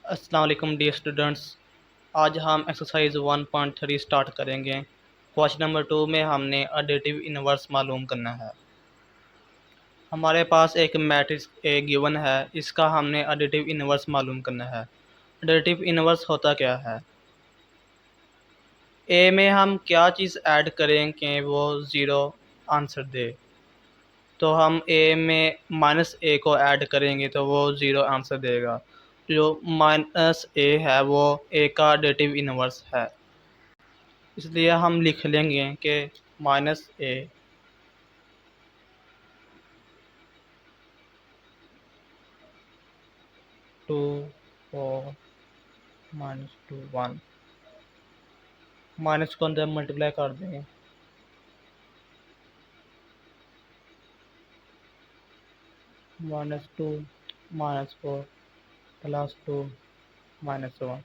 अस्सलाम वालेकुम dear students. आज हम एक्सरसाइज 1.3 स्टार्ट करेंगे। क्वेश्चन नंबर 2 में हमने एडिटिव इनवर्स मालूम करना है। हमारे पास एक मैट्रिक्स ए गिवन है, इसका हमने एडिटिव इनवर्स मालूम करना है। एडिटिव इनवर्स होता क्या है? ए में हम क्या चीज़ ऐड करें कि वो ज़ीरो आंसर दे। तो हम ए में माइनस ए को ऐड करेंगे तो वो ज़ीरो आंसर देगा। जो माइनस ए है वो ए का एडिटिव इनवर्स है, इसलिए हम लिख लेंगे कि minus A two four minus two one. Minus को अंदर मल्टीप्लाई कर देंगे, minus two minus four plus two minus one.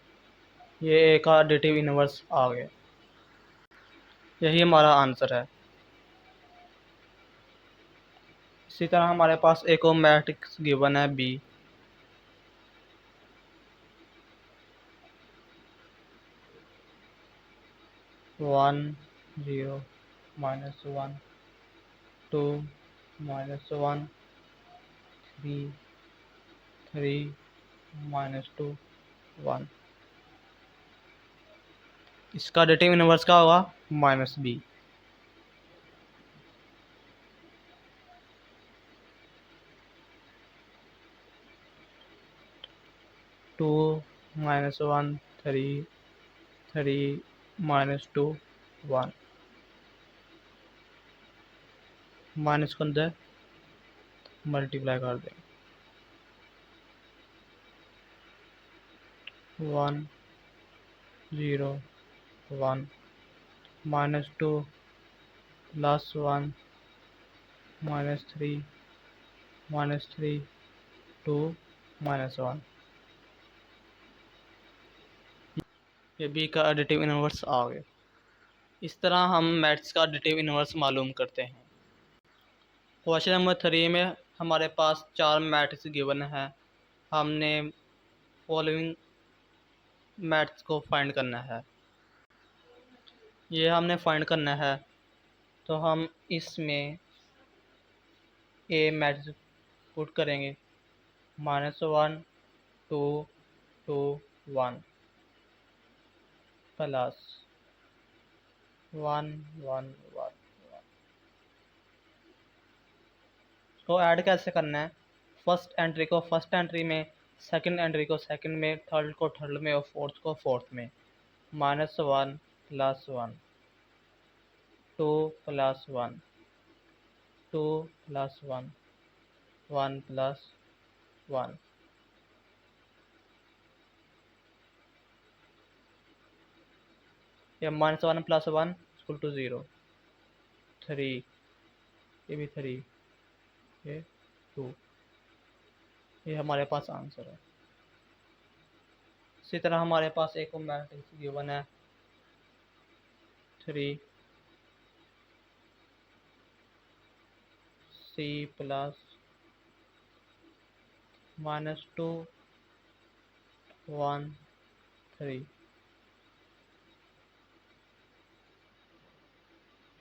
ये ए का एडिटिव इनवर्स आ गया। यही हमारा आंसर है। इसी तरह हमारे पास एक और मैट्रिक्स गिवन है B. One zero minus one two minus one three three minus two one. इसका एडिटिव इनवर्स क्या होगा? Minus B. Two minus one three three minus two one. Minus को अंदर मल्टीप्लाई कर देंगे, one zero one minus two plus one minus three two minus one. ये B का additive inverse आ गया। इस तरह हम मैथ्स का एडिटिव इनवर्स मालूम करते हैं। क्वेश्चन नंबर 3 में हमारे पास चार मैट्रिक्स गिवन है। हमने फॉलोइंग मैट्रिक्स को फाइंड करना है। ये हमने फाइंड करना है तो हम इसमें ए मैट्रिक्स पुट करेंगे, minus one two two one plus one one one. इसको ऐड कैसे करना है? फर्स्ट एंट्री को फर्स्ट एंट्री में, सेकंड एंट्री को सेकंड में, थर्ड को थर्ड में और फोर्थ को फोर्थ में। Minus one plus one two plus one two plus one one plus one. या minus one plus one equal to zero. Three, ये भी थ्री, ये टू। ये हमारे पास आंसर है। इसी तरह हमारे पास एक और मैट्रिक्स गिवन है, three C plus minus two one three.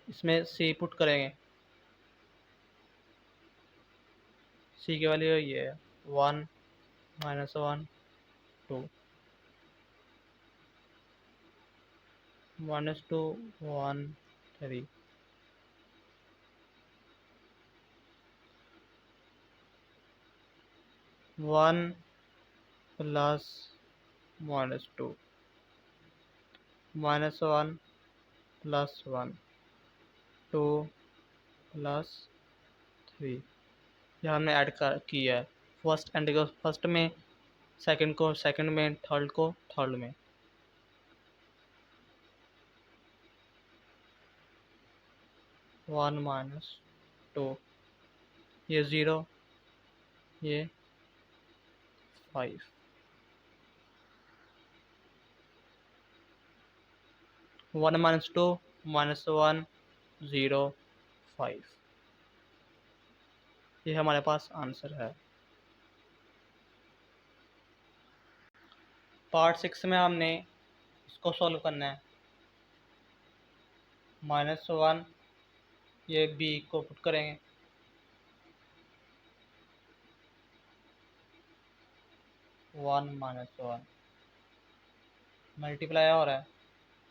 इसमें सी पुट करेंगे, सी की वैल्यू ये है one minus one two minus two one three. One plus minus two minus one plus one two plus three. यह हमने add किया है। First entry को फर्स्ट में, सेकंड को सेकंड में, थर्ड को थर्ड में। वन माइनस टू, ये ज़ीरो, ये five. One minus two minus one zero five. ये हमारे पास आंसर है। पार्ट 6 में हमने इसको सॉल्व करना है। -1 ये b को पुट करेंगे, 1 -1 मल्टीप्लाई हो रहा है,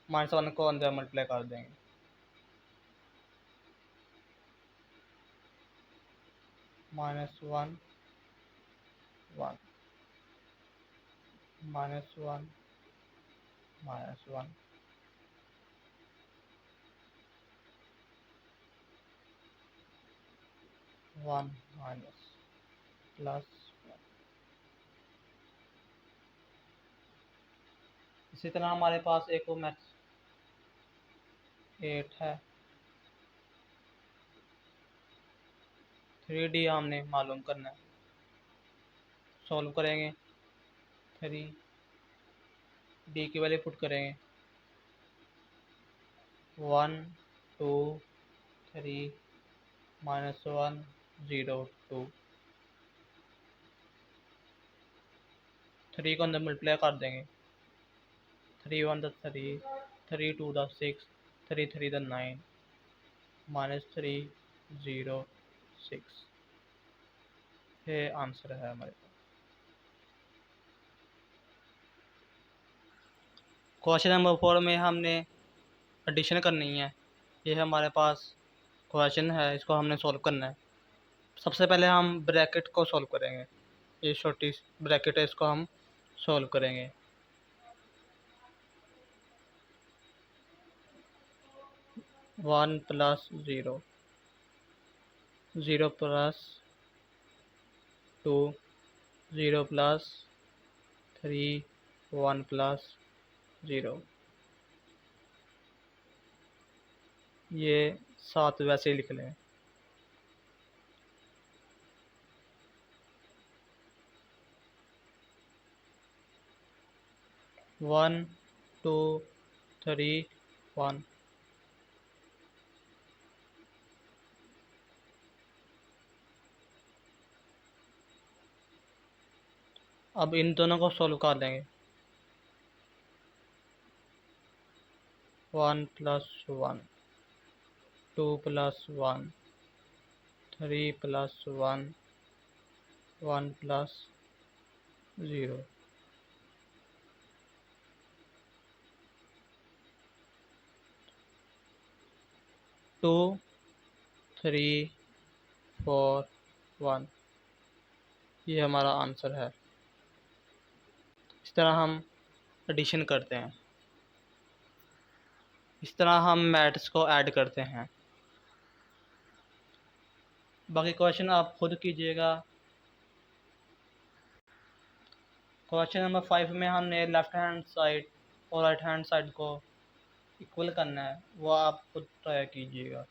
-1 को अंदर मल्टीप्लाई कर देंगे, -1 1 -1 -1 1 प्लस। इसी तरह हमारे पास एक और मैथ्स 8 है, 3D हमने मालूम करना है, सॉल्व करेंगे, 3D की वैल्यू पुट करेंगे, 1 2 3 -1 0 2, 3 को अंदर मल्टीप्लाई कर देंगे, 3 1 3 3 2 6 3 3 9 -3 0 6 ये आंसर है हमारे पास। क्वेश्चन नंबर 4 में हमने एडिशन करनी है। ये हमारे पास क्वेश्चन है, इसको हमने सॉल्व करना है। सबसे पहले हम ब्रैकेट को सॉल्व करेंगे, ये छोटी ब्रैकेट है, इसको हम सॉल्व करेंगे। One plus 0 0 plus 2 0 plus 3 1 plus 0, ये 7 वैसे ही लिख लें। वन 2 3 1, अब इन दोनों को सॉल्व कर लेंगे। 1 प्लस 1 2 प्लस 1 3 प्लस 1 1 प्लस 0, 2 3 4 1, ये हमारा आंसर है। इस तरह हम एडिशन करते हैं, इस तरह हम मैथ्स को ऐड करते हैं। बाकी क्वेश्चन आप खुद कीजिएगा। क्वेश्चन नंबर 5 में हमने लेफ्ट हैंड साइड और राइट हैंड साइड को इक्वल करना है, वो आप खुद ट्राई कीजिएगा।